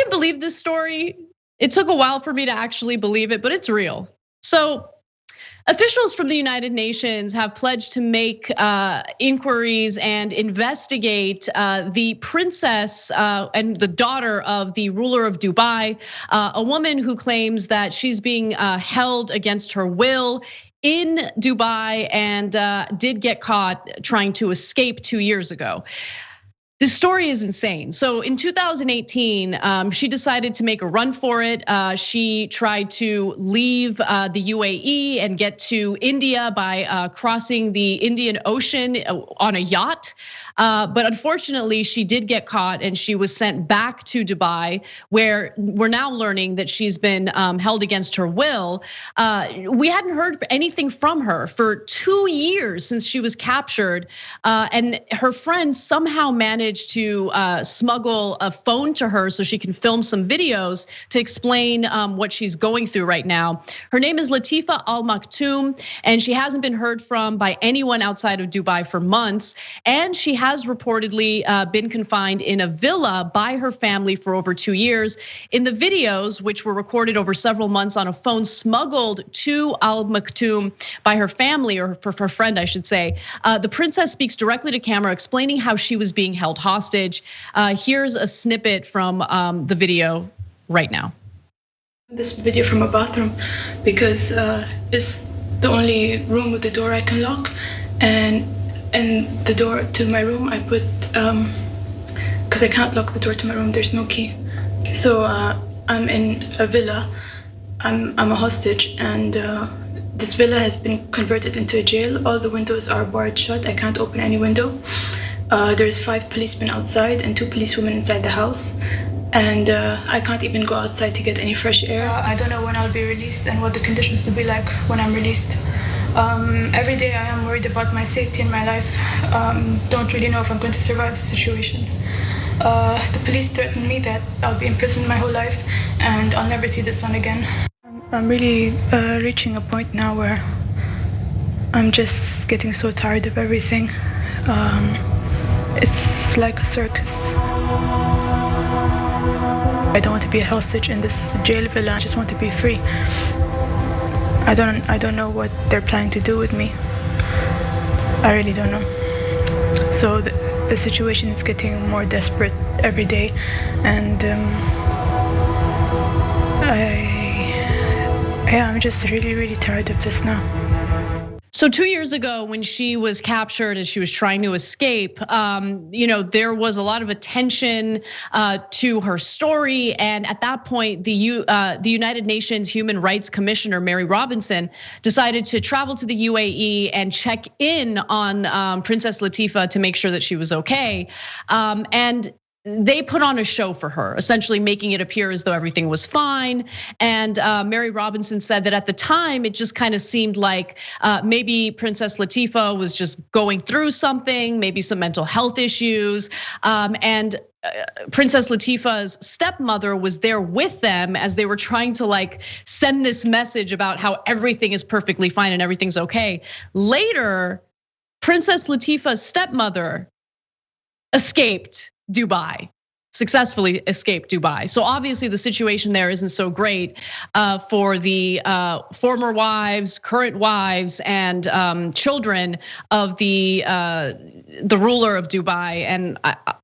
couldn't believe this story. It took a while for me to actually believe it, but it's real. So officials from the United Nations have pledged to make inquiries and investigate the princess and the daughter of the ruler of Dubai, a woman who claims that she's being held against her will in Dubai and did get caught trying to escape 2 years ago. This story is insane. So in 2018, she decided to make a run for it. She tried to leave the UAE and get to India by crossing the Indian Ocean on a yacht. But unfortunately, she did get caught and she was sent back to Dubai, where we're now learning that she's been held against her will. We hadn't heard anything from her for 2 years since she was captured. And her friends somehow managed to smuggle a phone to her so she can film some videos to explain what she's going through right now. Her name is Latifa al-Maktoum, and she hasn't been heard from by anyone outside of Dubai for months. And she has reportedly been confined in a villa by her family for over 2 years. In the videos, which were recorded over several months on a phone smuggled to al-Maktoum by her family, or for her friend, I should say, the princess speaks directly to camera explaining how she was being held hostage. Here's a snippet from the video right now. This video from a bathroom because it's the only room with the door I can lock, and the door to my room I put because I can't lock the door to my room. There's no key. So I'm in a villa. I'm a hostage, and this villa has been converted into a jail. All the windows are barred shut. I can't open any window. There's 5 policemen outside and 2 policewomen inside the house. And I can't even go outside to get any fresh air. I don't know when I'll be released and what the conditions will be like when I'm released. Every day I am worried about my safety and my life. Don't really know if I'm going to survive the situation. The police threatened me that I'll be in prison my whole life and I'll never see the sun again. I'm really reaching a point now where I'm just getting so tired of everything. It's like a circus. I don't want to be a hostage in this jail villa. I just want to be free. I don't know what they're planning to do with me. I really don't know. So the situation is getting more desperate every day, and I'm just really tired of this now. So 2 years ago, when she was captured and she was trying to escape, there was a lot of attention to her story. And at that point, the United Nations Human Rights Commissioner, Mary Robinson, decided to travel to the UAE and check in on Princess Latifa to make sure that she was okay. And they put on a show for her, essentially making it appear as though everything was fine. And Mary Robinson said that at the time, it just kind of seemed like maybe Princess Latifa was just going through something, maybe some mental health issues. And Princess Latifa's stepmother was there with them as they were trying to send this message about how everything is perfectly fine and everything's okay. Later, Princess Latifa's stepmother escaped Dubai, successfully escaped Dubai. So obviously the situation there isn't so great for the former wives, current wives, and children of the ruler of Dubai. And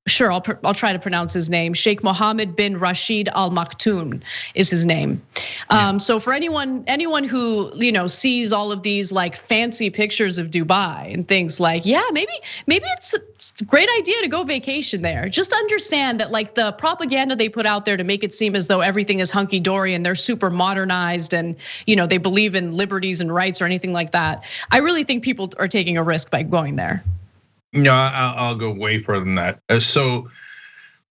sure, I'll try to pronounce his name. Sheikh Mohammed bin Rashid Al-Maktoum is his name. So for anyone who sees all of these fancy pictures of Dubai and thinks yeah, maybe it's a great idea to go vacation there. Just understand that the propaganda they put out there to make it seem as though everything is hunky dory and they're super modernized and they believe in liberties and rights or anything like that. I really think people are taking a risk by going there. No, I'll go way further than that. So,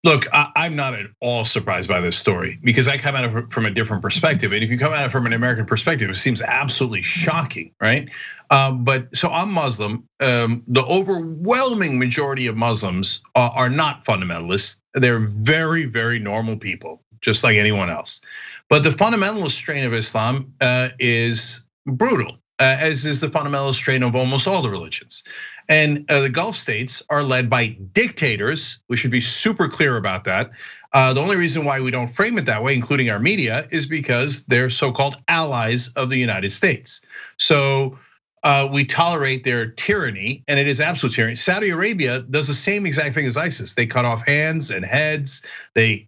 look, I'm not at all surprised by this story because I come at it from a different perspective. And if you come at it from an American perspective, it seems absolutely shocking, right? But so I'm Muslim. The overwhelming majority of Muslims are not fundamentalists. They're very normal people, just like anyone else. But the fundamentalist strain of Islam is brutal, as is the fundamentalist strain of almost all the religions. And the Gulf states are led by dictators. We should be super clear about that. The only reason why we don't frame it that way, including our media, is because they're so-called allies of the United States. So we tolerate their tyranny, and it is absolute tyranny. Saudi Arabia does the same exact thing as ISIS. They cut off hands and heads. They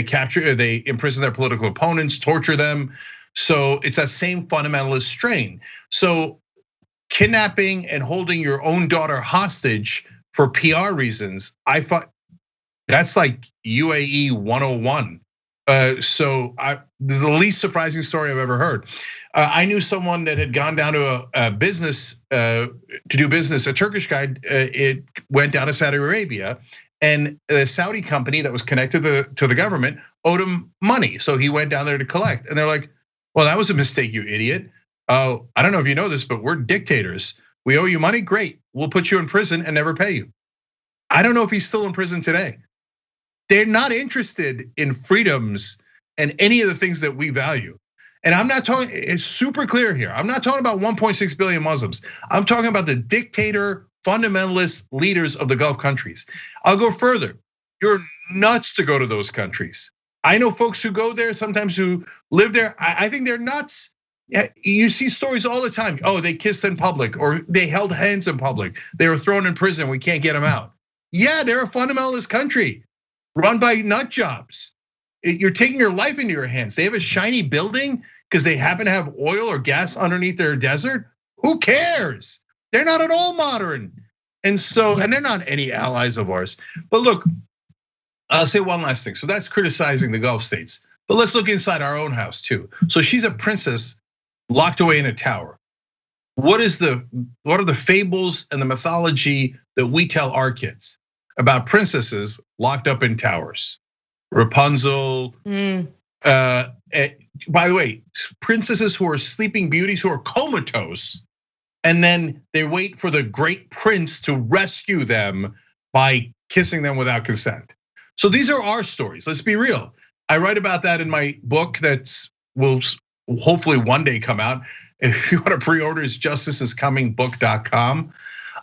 capture, they imprison their political opponents, torture them. So it's that same fundamentalist strain. So kidnapping and holding your own daughter hostage for PR reasons, I thought that's like UAE 101. So the least surprising story I've ever heard. I knew someone that had gone down to a business to do business. A Turkish guy, it went down to Saudi Arabia, and the Saudi company that was connected to the government owed him money. So he went down there to collect, and they're like, "Well, that was a mistake, you idiot. I don't know if you know this, but we're dictators. We owe you money. Great, we'll put you in prison and never pay you." I don't know if he's still in prison today. They're not interested in freedoms and any of the things that we value. And I'm not talking, it's super clear here. I'm not talking about 1.6 billion Muslims. I'm talking about the dictator, fundamentalist leaders of the Gulf countries. I'll go further. You're nuts to go to those countries. I know folks who go there, sometimes who live there. I think they're nuts. You see stories all the time. Oh, they kissed in public, or they held hands in public. They were thrown in prison. We can't get them out. Yeah, they're a fundamentalist country run by nut jobs. You're taking your life into your hands. They have a shiny building because they happen to have oil or gas underneath their desert. Who cares? They're not at all modern. And they're not any allies of ours. But look, I'll say one last thing. So that's criticizing the Gulf states. But let's look inside our own house too. So she's a princess locked away in a tower. What are the fables and the mythology that we tell our kids about princesses locked up in towers? Rapunzel. By the way, princesses who are sleeping beauties who are comatose, and then they wait for the great prince to rescue them by kissing them without consent. So these are our stories. Let's be real. I write about that in my book that will hopefully one day come out. If you want to pre-order, it's justiceiscomingbook.com.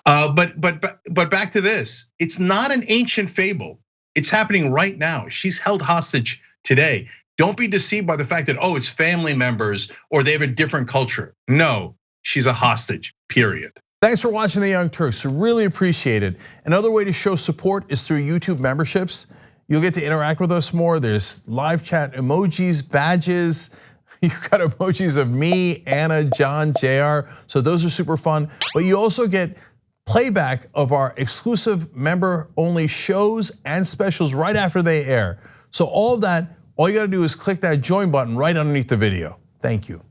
But back to this, it's not an ancient fable. It's happening right now. She's held hostage today. Don't be deceived by the fact that, it's family members or they have a different culture. No, she's a hostage, period. Thanks for watching The Young Turks, really appreciate it. Another way to show support is through YouTube memberships. You'll get to interact with us more. There's live chat emojis, badges. You've got emojis of me, Anna, John, JR. So those are super fun. But you also get playback of our exclusive member-only shows and specials right after they air. So all of that, all you gotta do is click that join button right underneath the video. Thank you.